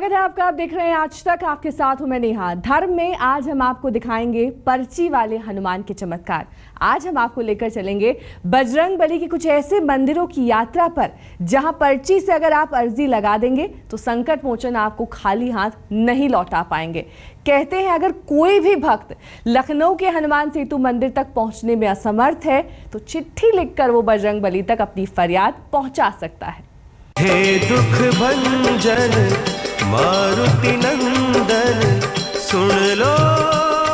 स्वागत है आपका। आप देख रहे हैं आज तक, आपके साथ हूं मैं नेहा। धर्म में आज हम आपको दिखाएंगे पर्ची वाले हनुमान के चमत्कार। आज हम आपको लेकर चलेंगे बजरंगबली के कुछ ऐसे मंदिरों की यात्रा पर जहां पर्ची से अगर आप अर्जी लगा देंगे तो संकट मोचन आपको खाली हाथ नहीं लौटा पाएंगे। कहते हैं अगर कोई भी भक्त लखनऊ के हनुमान सेतु मंदिर तक पहुंचने में असमर्थ है तो चिट्ठी लिखकर वो बजरंगबली तक अपनी फरियाद पहुंचा सकता है। हे दुख भंजन मारुति नंदन, सुन लो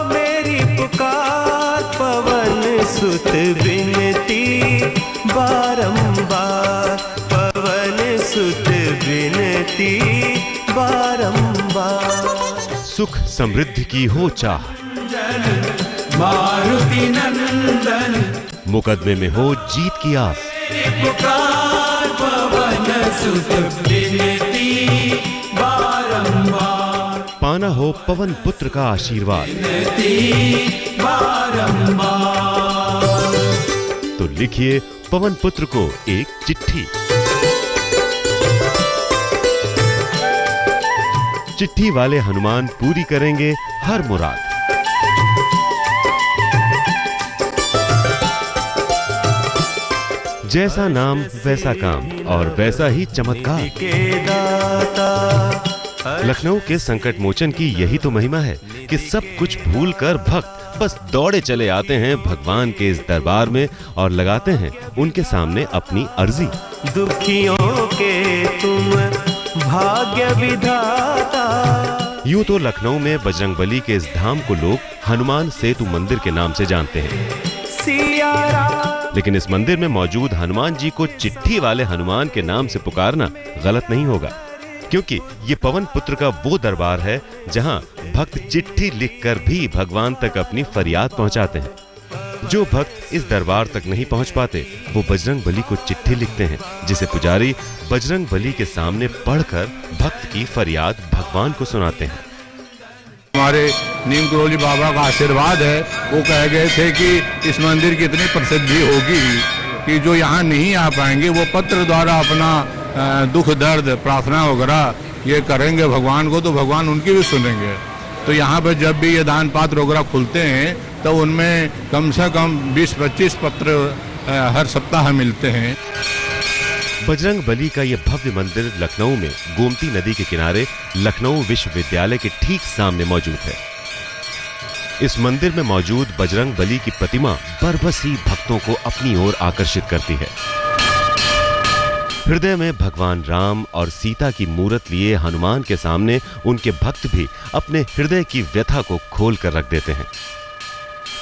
मेरी पुकार, पवन सुत विनती बारंबार, पवन सुत विनती बारंबार। सुख समृद्धि की हो चाह, मारुति नंदन, मुकदमे में हो जीत की आस, पुकार पवन सुत विनती बारंबार, पाना हो पवन पुत्र का आशीर्वाद, बारंबार। तो लिखिए पवन पुत्र को एक चिट्ठी। चिट्ठी वाले हनुमान पूरी करेंगे हर मुराद। जैसा नाम वैसा काम और वैसा ही चमत्कार। लखनऊ के संकट मोचन की यही तो महिमा है कि सब कुछ भूलकर भक्त बस दौड़े चले आते हैं भगवान के इस दरबार में और लगाते हैं उनके सामने अपनी अर्जी। दुखियों के तुम भाग्य विधाता। यूं तो लखनऊ में बजरंगबली के इस धाम को लोग हनुमान सेतु मंदिर के नाम से जानते हैं, लेकिन इस मंदिर में मौजूद हनुमान जी को चिट्ठी वाले हनुमान के नाम से पुकारना गलत नहीं होगा, क्योंकि ये पवन पुत्र का वो दरबार है जहां भक्त चिट्ठी लिखकर भी भगवान तक अपनी फरियाद पहुंचाते हैं। जो भक्त इस दरबार तक नहीं पहुंच पाते वो बजरंगबली को चिट्ठी लिखते हैं, जिसे पुजारी बजरंगबली के सामने पढ़कर भक्त की फरियाद भगवान को सुनाते हैं। हमारे नीम करोली बाबा का आशीर्वाद है, वो कह गए थे कि इस मंदिर की इतनी प्रसिद्धि होगी कि जो यहाँ नहीं आ पाएंगे वो पत्र द्वारा अपना दुख दर्द प्रार्थना वगैरह ये करेंगे भगवान को, तो भगवान उनकी भी सुनेंगे। तो यहाँ पर जब भी ये दान पात्र वगैरह खुलते हैं तो उनमें कम से कम 20-25 पत्र हर सप्ताह मिलते हैं। बजरंगबली का यह भव्य मंदिर लखनऊ में गोमती नदी के किनारे लखनऊ विश्वविद्यालय के ठीक सामने मौजूद है। इस मंदिर में मौजूद बजरंगबली की प्रतिमा बरबसी भक्तों को अपनी ओर आकर्षित करती है। हृदय में भगवान राम और सीता की मूरत लिए हनुमान के सामने उनके भक्त भी अपने हृदय की व्यथा को खोल कर रख देते हैं।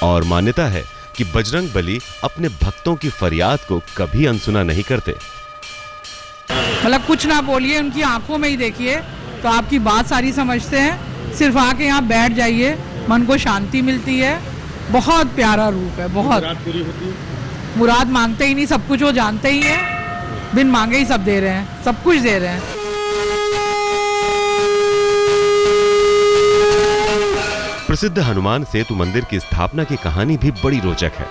और मान्यता है कि बजरंगबली अपने भक्तों की फरियाद को कभी अनसुना नहीं करते। मतलब कुछ ना बोलिए, उनकी आंखों में ही देखिए तो आपकी बात सारी समझते हैं। सिर्फ आके यहाँ बैठ जाइए, मन को शांति मिलती है। बहुत प्यारा रूप है, बहुत। मुराद मांगते ही नहीं, सब कुछ वो जानते ही हैं, बिन मांगे ही सब दे रहे हैं, सब कुछ दे रहे हैं। प्रसिद्ध हनुमान सेतु मंदिर की स्थापना की कहानी भी बड़ी रोचक है।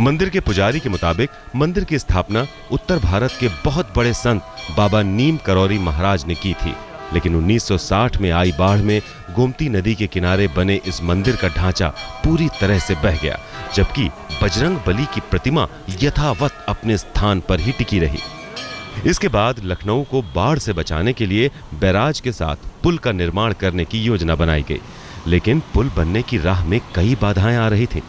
मंदिर के पुजारी के मुताबिक मंदिर की स्थापना उत्तर भारत के बहुत बड़े संत बाबा नीम करौरी महाराज ने की थी, लेकिन 1960 में आई बाढ़ में गोमती नदी के किनारे बने इस मंदिर का ढांचा पूरी तरह से बह गया, जबकि बजरंगबली की प्रतिमा यथावत अपने स्थान पर ही टिकी रही। इसके बाद लखनऊ को बाढ़ से बचाने के लिए बैराज के साथ पुल का निर्माण करने की योजना बनाई गई, लेकिन पुल बनने की राह में कई बाधाएं आ रही थीं।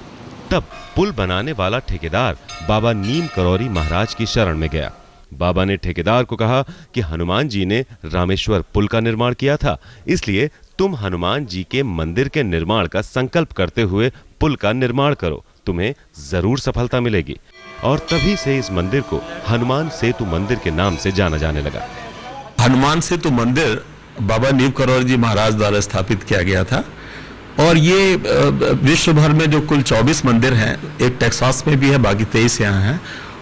तब पुल बनाने वाला ठेकेदार बाबा नीम करौरी महाराज की शरण में गया। बाबा ने ठेकेदार को कहा कि हनुमान जी ने रामेश्वर पुल का निर्माण किया था, इसलिए तुम हनुमान जी के मंदिर के निर्माण का संकल्प करते हुए पुल का निर्माण करो, तुम्हें जरूर सफलता मिलेगी। और तभी से इस मंदिर को हनुमान सेतु मंदिर के नाम से जाना जाने लगा। हनुमान सेतु मंदिर बाबा नीम करौरी जी महाराज द्वारा स्थापित किया गया था और ये विश्व भर में जो कुल 24 मंदिर हैं, एक टेक्सास में भी है, बाकी 23 यहाँ हैं,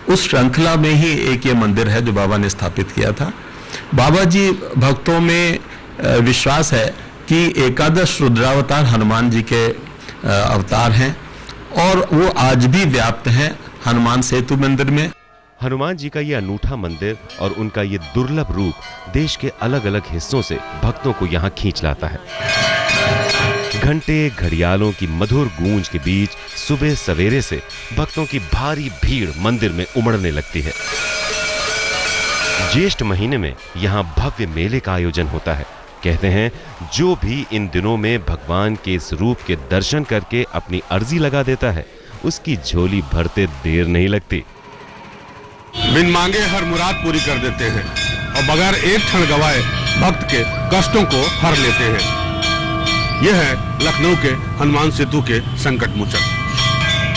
उस श्रृंखला में ही एक ये मंदिर है जो बाबा ने स्थापित किया था। बाबा जी भक्तों में विश्वास है कि एकादश रुद्रावतार हनुमान जी के अवतार हैं और वो आज भी व्याप्त हैं हनुमान सेतु मंदिर में। हनुमान जी का ये अनूठा मंदिर और उनका ये दुर्लभ रूप देश के अलग अलग हिस्सों से भक्तों को यहाँ खींच लाता है। घंटे घड़ियालों की मधुर गूंज के बीच सुबह सवेरे से भक्तों की भारी भीड़ मंदिर में उमड़ने लगती है। ज्येष्ठ महीने में यहाँ भव्य मेले का आयोजन होता है। कहते हैं जो भी इन दिनों में भगवान के इस रूप के दर्शन करके अपनी अर्जी लगा देता है, उसकी झोली भरते देर नहीं लगती। बिन मांगे हर मुराद पूरी कर देते हैं और बगैर एक क्षण गवाए भक्त के कष्टों को हर लेते हैं। यह है लखनऊ के हनुमान सेतु के संकट मोचन।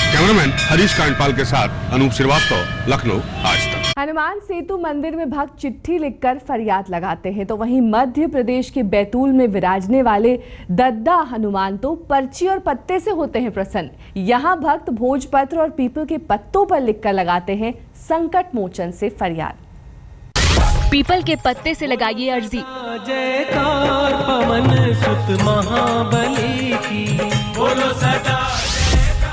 कैमरामैन हरीश कांडपाल के साथ अनूप श्रीवास्तव, लखनऊ आज तक। हनुमान सेतु मंदिर में भक्त चिट्ठी लिखकर फरियाद लगाते हैं, तो वहीं मध्य प्रदेश के बैतूल में विराजने वाले दद्दा हनुमान तो पर्ची और पत्ते से होते हैं प्रसन्न। यहाँ भक्त भोजपत्र और पीपल के पत्तों पर लिखकर लगाते हैं संकट मोचन से फरियाद। पीपल के पत्ते से लगाइए अर्जी। जयकार पवन सुत महाबली की, बोलो सदा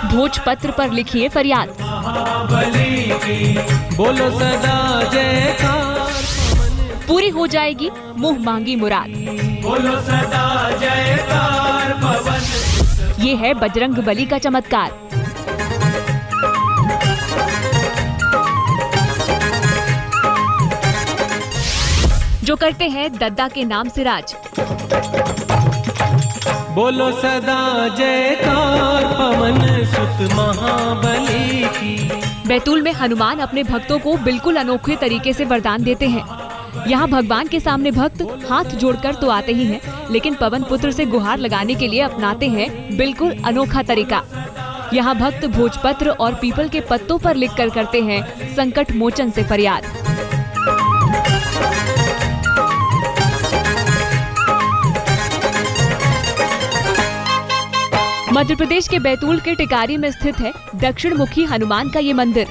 भोजपत्र पर लिखिए फरियाद। महाबली की, बोलो सदा जयकार। पूरी हो जाएगी मुंह मांगी मुराद। बोलो सदा जयकार पवन। ये है बजरंग बली का चमत्कार। जो करते हैं दद्दा के नाम से राज। बोलो सदा जयकार पवन सुत महाबली की। बैतूल में हनुमान अपने भक्तों को बिल्कुल अनोखे तरीके से वरदान देते हैं। यहाँ भगवान के सामने भक्त हाथ जोड़कर तो आते ही हैं, लेकिन पवन पुत्र से गुहार लगाने के लिए अपनाते हैं बिल्कुल अनोखा तरीका। यहाँ भक्त भोजपत्र और पीपल के पत्तों पर लिखकर करते हैं संकट मोचन से फरियाद। मध्य प्रदेश के बैतूल के टिकारी में स्थित है दक्षिण मुखी हनुमान का ये मंदिर।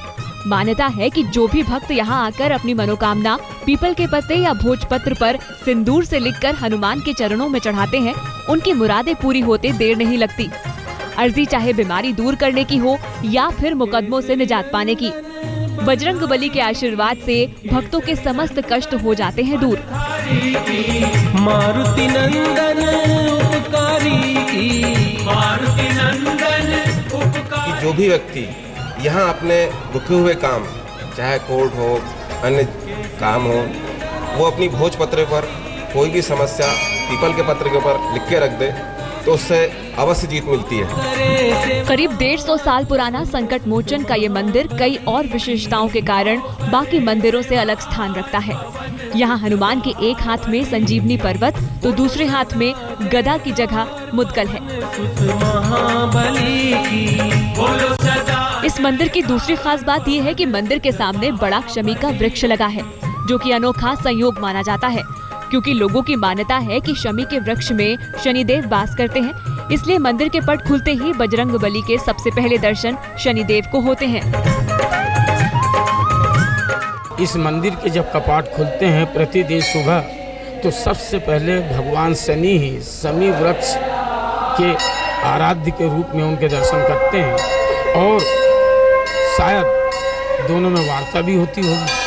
मान्यता है कि जो भी भक्त यहाँ आकर अपनी मनोकामना पीपल के पत्ते या भोजपत्र पर सिंदूर से लिखकर हनुमान के चरणों में चढ़ाते हैं, उनकी मुरादें पूरी होते देर नहीं लगती। अर्जी चाहे बीमारी दूर करने की हो या फिर मुकदमों से निजात पाने की, बजरंग बली के आशीर्वाद से भक्तों के समस्त कष्ट हो जाते हैं दूर। मारुति नंदन उपकारी की, मारुति नंदन उपकारी। जो भी व्यक्ति यहाँ अपने रुके हुए काम, चाहे कोर्ट हो, अन्य काम हो, वो अपनी भोजपत्र पर कोई भी समस्या पीपल के पत्र के ऊपर लिख के रख दे तो उससे अवश्य जीत मिलती है। करीब 150 साल पुराना संकट मोचन का ये मंदिर कई और विशेषताओं के कारण बाकी मंदिरों से अलग स्थान रखता है। यहाँ हनुमान के एक हाथ में संजीवनी पर्वत तो दूसरे हाथ में गदा की जगह मुद्गल है। इस मंदिर की दूसरी खास बात ये है कि मंदिर के सामने बड़ा शमी का वृक्ष लगा है, जो कि अनोखा संयोग माना जाता है, क्योंकि लोगों की मान्यता है कि शमी के वृक्ष में शनिदेव वास करते हैं। इसलिए मंदिर के पट खुलते ही बजरंग बली के सबसे पहले दर्शन शनिदेव को होते हैं। इस मंदिर के जब कपाट खुलते हैं प्रतिदिन सुबह, तो सबसे पहले भगवान शनि ही शमी वृक्ष के आराध्य के रूप में उनके दर्शन करते हैं और शायद दोनों में वार्ता भी होती होगी।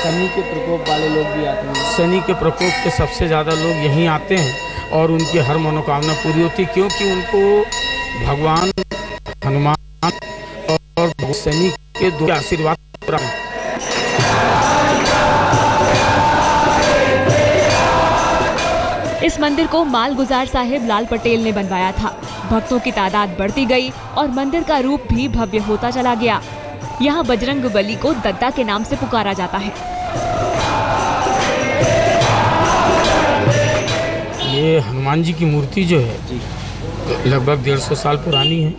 शनि के प्रकोप वाले लोग भी आते हैं। शनि के प्रकोप के सबसे ज़्यादा लोग यहीं आते हैं और उनकी हर मनोकामना पूरी होती, क्योंकि उनको भगवान हनुमान और शनि के दो आशीर्वाद प्राप्त। इस मंदिर को मालगुजार साहिब लाल पटेल ने बनवाया था। भक्तों की तादाद बढ़ती गई और मंदिर का रूप भी भव्य होता चला गया। यहाँ बजरंग बली को दद्दा के नाम से पुकारा जाता है। ये हनुमान जी की मूर्ति जो है लगभग 150 साल पुरानी है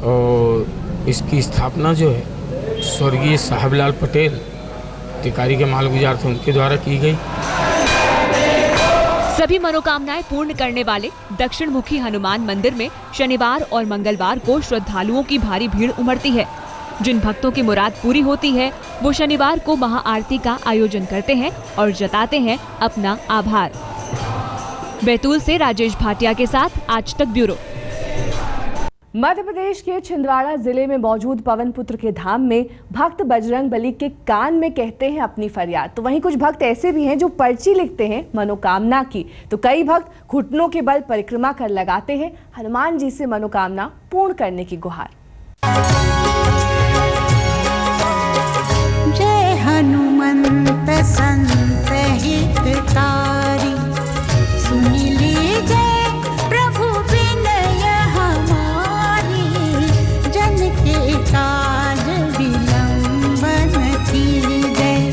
और इसकी स्थापना जो है स्वर्गीय साहबलाल पटेल टिकारी के मालगुजार थे, उनके द्वारा की गई। सभी मनोकामनाएं पूर्ण करने वाले दक्षिण मुखी हनुमान मंदिर में शनिवार और मंगलवार को श्रद्धालुओं की भारी भीड़ उमड़ती है। जिन भक्तों की मुराद पूरी होती है वो शनिवार को महाआरती का आयोजन करते हैं और जताते हैं अपना आभार। बैतूल से राजेश भाटिया के साथ आज तक ब्यूरो। मध्य प्रदेश के छिंदवाड़ा जिले में मौजूद पवन पुत्र के धाम में भक्त बजरंग बली के कान में कहते हैं अपनी फरियाद। तो वहीं कुछ भक्त ऐसे भी हैं जो पर्ची लिखते हैं मनोकामना की। तो कई भक्त घुटनों के बल परिक्रमा कर लगाते हैं हनुमान जी से मनोकामना पूर्ण करने की गुहार। जय हनुमंत संत हितकारी, सुन लीजिए प्रभु विनय हमारी, जन के काज विलंबन कीजय,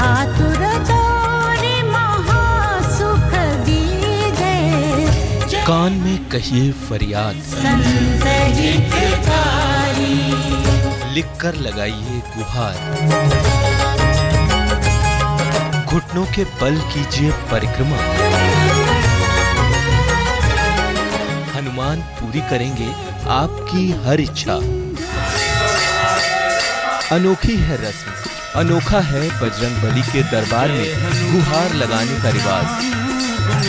आतुर दौरि महासुख दीजय। कान में कहिए फरियाद, संत हितकारी, लिख कर लगाइए गुहार, घुटनों के बल कीजिए परिक्रमा, हनुमान पूरी करेंगे आपकी हर इच्छा। अनोखी है रस्म, अनोखा है बजरंग बली के दरबार में गुहार लगाने का रिवाज।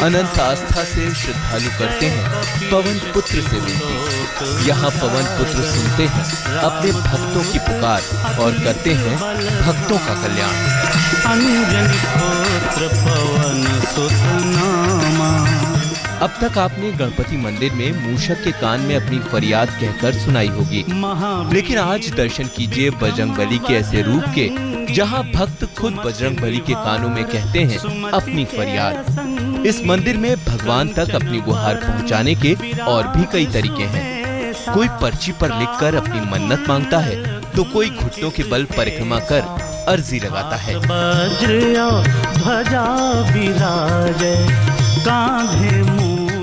अनंत आस्था से श्रद्धालु करते हैं पवन पुत्र से विनती। यहाँ पवन पुत्र सुनते हैं अपने भक्तों की पुकार और करते हैं भक्तों का कल्याण। अब तक आपने गणपति मंदिर में मूषक के कान में अपनी फरियाद कहकर सुनाई होगी, लेकिन आज दर्शन कीजिए बजरंग बली के ऐसे रूप के जहाँ भक्त खुद बजरंग बली के कानों में कहते हैं अपनी फरियाद। इस मंदिर में भगवान तक अपनी गुहार पहुंचाने के और भी कई तरीके हैं। कोई पर्ची पर लिखकर अपनी मन्नत मांगता है, तो कोई घुटनों के बल परिक्रमा कर अर्जी लगाता है।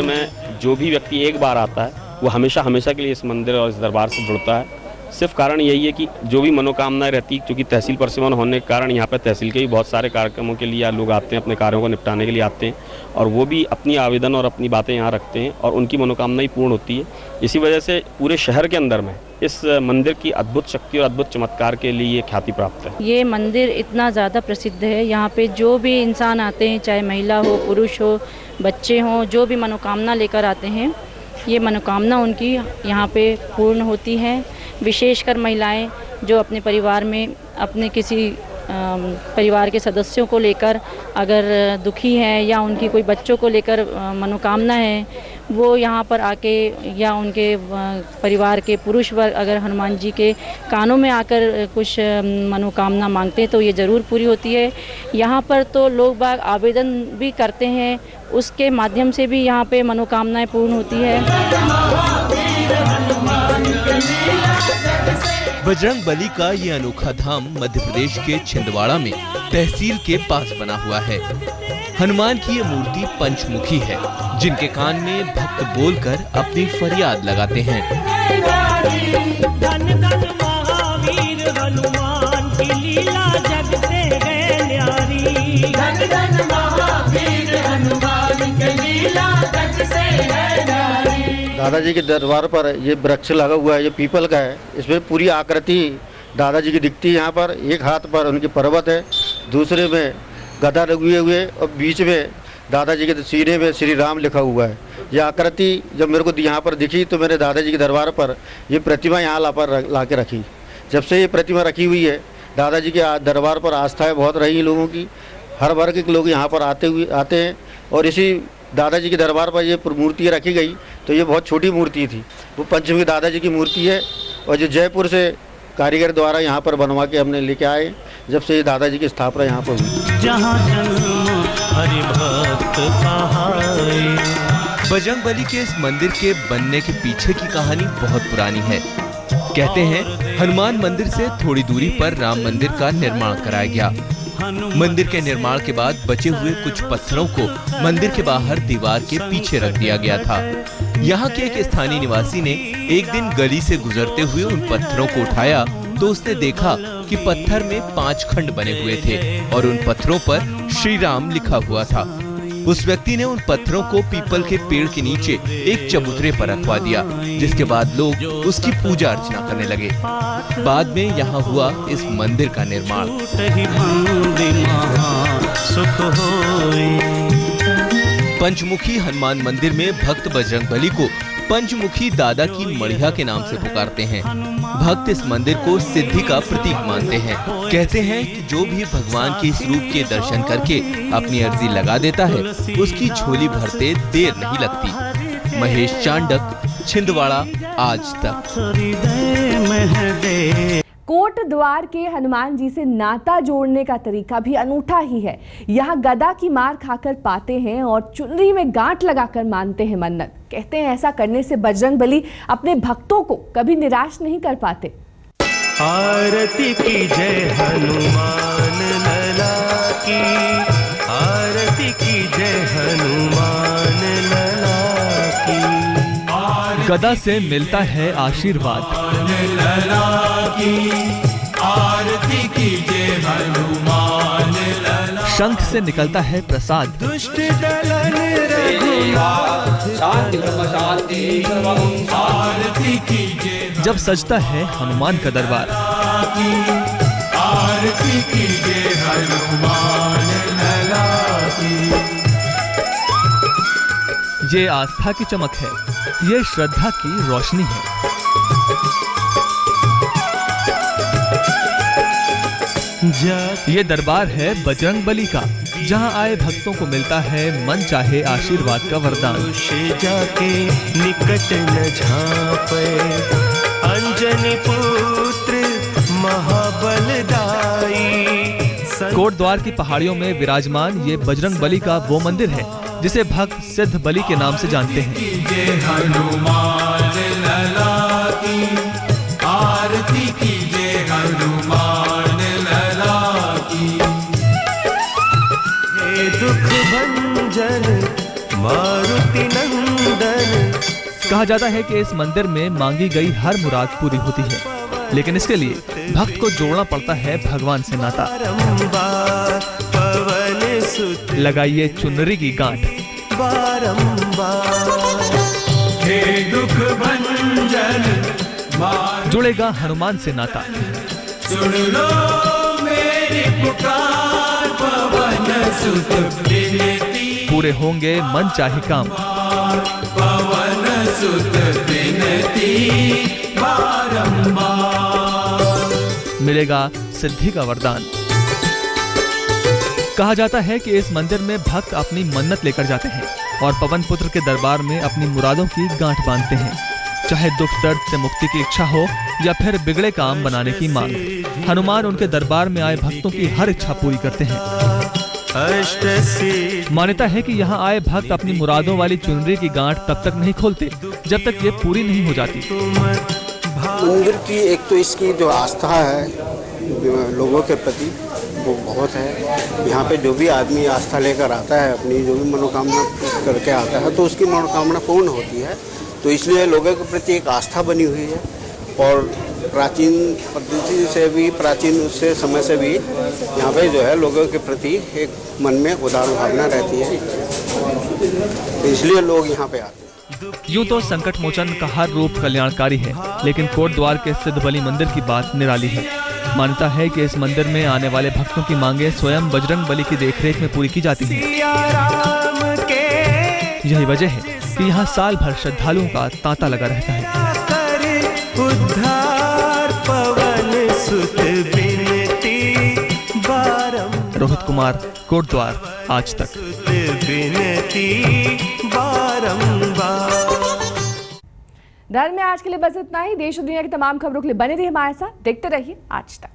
में जो भी व्यक्ति एक बार आता है वो हमेशा के लिए इस मंदिर और इस दरबार से जुड़ता है। सिर्फ कारण यही है कि जो भी मनोकामनाएं रहती, क्योंकि तहसील परिसीमन होने के कारण यहाँ पर तहसील के भी बहुत सारे कार्यक्रमों के लिए लोग आते हैं, अपने कार्यों को निपटाने के लिए आते हैं और वो भी अपनी आवेदन और अपनी बातें यहाँ रखते हैं और उनकी मनोकामनाएं पूर्ण होती है। इसी वजह से पूरे शहर के अंदर में इस मंदिर की अद्भुत शक्ति और अद्भुत चमत्कार के लिए ख्याति प्राप्त है। ये मंदिर इतना ज़्यादा प्रसिद्ध है, यहाँ पे जो भी इंसान आते हैं, चाहे महिला हो, पुरुष हो, बच्चे हों, जो भी मनोकामना लेकर आते हैं, ये मनोकामना उनकी यहाँ पे पूर्ण होती है। विशेषकर महिलाएं जो अपने परिवार में अपने किसी परिवार के सदस्यों को लेकर अगर दुखी हैं या उनकी कोई बच्चों को लेकर मनोकामना है, वो यहाँ पर आके या उनके परिवार के पुरुष वर्ग अगर हनुमान जी के कानों में आकर कुछ मनोकामना मांगते हैं तो ये ज़रूर पूरी होती है। यहाँ पर तो लोग बाग आवेदन भी करते हैं, उसके माध्यम से भी यहाँ पे मनोकामनाएं पूर्ण होती है। बजरंग बली का ये अनोखा धाम मध्य प्रदेश के छिंदवाड़ा में तहसील के पास बना हुआ है। हनुमान की ये मूर्ति पंचमुखी है, जिनके कान में भक्त बोलकर अपनी फरियाद लगाते हैं। धन धन महावीर हनुमान की लीला जग से है न्यारी। धन धन महावीर हनुमान की लीला जग से है न्यारी। दादाजी के दरबार पर ये वृक्ष लगा हुआ है, ये पीपल का है। इसमें पूरी आकृति दादाजी की दिखती है। यहाँ पर एक हाथ पर उनकी पर्वत है, दूसरे में गदा लगे हुए और बीच में दादाजी के सीने में श्री राम लिखा हुआ है। ये आकृति जब मेरे को यहाँ पर दिखी तो मैंने दादाजी के दरबार पर ये प्रतिमा यहाँ ला के रखी। जब से ये प्रतिमा रखी हुई है, दादाजी के दरबार पर आस्थाएँ बहुत रही लोगों की। हर वर्ग के लोग यहाँ पर आते हैं और इसी दादाजी के दरबार पर ये मूर्ति रखी गई। तो ये बहुत छोटी मूर्ति थी, वो पंचमुखी दादाजी की मूर्ति है और जो जयपुर से कारीगर द्वारा यहाँ पर बनवा के हमने लेके आए, जब से ये दादाजी की स्थापना यहाँ पर हुई। जहाँ जन्म हरि भक्त बजरंग बली के इस मंदिर के बनने के पीछे की कहानी बहुत पुरानी है। कहते हैं हनुमान मंदिर से थोड़ी दूरी पर राम मंदिर का निर्माण कराया गया। मंदिर के निर्माण के बाद बचे हुए कुछ पत्थरों को मंदिर के बाहर दीवार के पीछे रख दिया गया था। यहाँ के एक स्थानीय निवासी ने एक दिन गली से गुजरते हुए उन पत्थरों को उठाया तो उसने देखा कि पत्थर में 5 खंड बने हुए थे और उन पत्थरों पर श्री राम लिखा हुआ था। उस व्यक्ति ने उन पत्थरों को पीपल के पेड़ के नीचे एक चबूतरे पर रखवा दिया, जिसके बाद लोग उसकी पूजा अर्चना करने लगे। बाद में यहाँ हुआ इस मंदिर का निर्माण। पंचमुखी हनुमान मंदिर में भक्त बजरंग बली को पंचमुखी दादा की मड़िया के नाम से पुकारते हैं। भक्त इस मंदिर को सिद्धि का प्रतीक मानते हैं। कहते हैं कि जो भी भगवान के इस रूप के दर्शन करके अपनी अर्जी लगा देता है, उसकी झोली भरते देर नहीं लगती। महेश चांडक, छिंदवाड़ा, आज तक। कोट द्वार के हनुमान जी से नाता जोड़ने का तरीका भी अनूठा ही है। यहाँ गदा की मार खाकर पाते हैं और चुनरी में गांठ लगाकर मानते हैं मन्नत। कहते हैं ऐसा करने से बजरंगबली अपने भक्तों को कभी निराश नहीं कर पाते। आरती की जय हनुमान लला की, आरती की जय हनुमान लला की। गदा से मिलता है आशीर्वाद, आरती कीजिए हनुमान लला। शंख से निकलता है प्रसाद, दुष्ट दलन शांति ब्रह्म शांति, आरती कीजिए जब सजता है हनुमान का दरबार। आरती कीजिए हनुमान लला की। ये आस्था की चमक है, ये श्रद्धा की रोशनी है। ये दरबार है बजरंगबली का, जहां आए भक्तों को मिलता है मन चाहे आशीर्वाद का वरदान। जाके निकट न झांपे, अंजनी पुत्र महाबलदाई। कोट द्वार की पहाड़ियों में विराजमान ये बजरंगबली का वो मंदिर है जिसे भक्त सिद्ध बलि के नाम से जानते हैं। हनुमान लला की, आरती कीजिए हनुमान लला की। हे दुख भंजन मारुति नंदन। कहा जाता है कि इस मंदिर में मांगी गई हर मुराद पूरी होती है, लेकिन इसके लिए भक्त को जोड़ना पड़ता है भगवान से नाता। लगाइए चुनरी की गांठ, हे दुख भंजन जुड़ेगा हनुमान से नाता। सुन लो मेरी पुकार, पवन सुत विनती। पूरे होंगे मन चाहे काम, पवन सुत विनती बारंबार। मिलेगा सिद्धि का वरदान। कहा जाता है कि इस मंदिर में भक्त अपनी मन्नत लेकर जाते हैं और पवन पुत्र के दरबार में अपनी मुरादों की गांठ बांधते हैं। चाहे दुख दर्द से मुक्ति की इच्छा हो या फिर बिगड़े काम बनाने की मांग, हनुमान उनके दरबार में आए भक्तों की हर इच्छा पूरी करते हैं। मान्यता है कि यहाँ आए भक्त अपनी मुरादों वाली चुनरी की गांठ तब तक नहीं खोलते जब तक ये पूरी नहीं हो जाती। मंदिर की एक तो इसकी जो आस्था है लोगों के प्रति वो बहुत है। यहाँ पे जो भी आदमी आस्था लेकर आता है, अपनी जो भी मनोकामना करके आता है, तो उसकी मनोकामना पूर्ण होती है। तो इसलिए लोगों के प्रति एक आस्था बनी हुई है और प्राचीन पद्धति से भी, प्राचीन उससे समय से भी यहाँ पे जो है लोगों के प्रति एक मन में उदार भावना रहती है, तो इसलिए लोग यहाँ पे आते हैं। यूं तो संकट मोचन का हर रूप कल्याणकारी है, लेकिन कोट द्वार के सिद्ध बलि मंदिर की बात निराली है। मान्यता है कि इस मंदिर में आने वाले भक्तों की मांगे स्वयं बजरंग बली की देखरेख में पूरी की जाती हैं। यही वजह है कि यहाँ साल भर श्रद्धालुओं का तांता लगा रहता है। उद्धार पवन सुत विनती बारंबार। रोहित कुमार, कोट द्वार, आज तक। धर्म में आज के लिए बस इतना ही। देश और दुनिया की तमाम खबरों के लिए बने रहिए हमारे साथ, देखते रहिए आज तक।